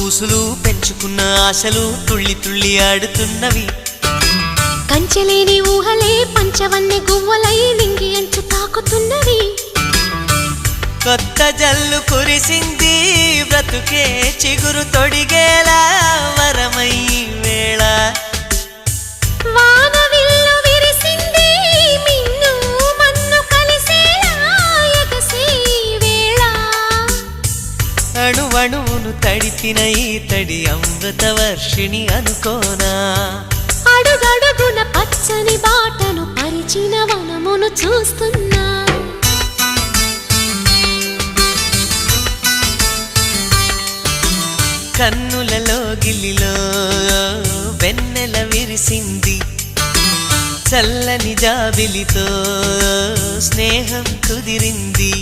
ఊసులు పెంచుకున్న ఆశలు తుళ్ళి తుళ్ళి ఆడుతున్నవి. కంచెలేని ఊహలే పంచవన్నె గువ్వలై నింగి అంచు తాకుతున్నవి. కొత్త జల్లు కురిసింది బ్రతుకే చిగురు తొడిగేలా వరమై వేళ. వానవిల్లు విరిసింది మిన్ను మన్ను కలిసేలా ఎగసే వేళ. అణువణువును తడిపిన ఈ తడి అమృత వర్షిణి అనుకోనా. అడుగడుగున పచ్చని బాటను పరిచిన వనమును చూస్తున్నా. కన్నులలో గిల్లిలో వెన్నెల విరిసింది. చల్లని జాబిలితో స్నేహం కుదిరింది.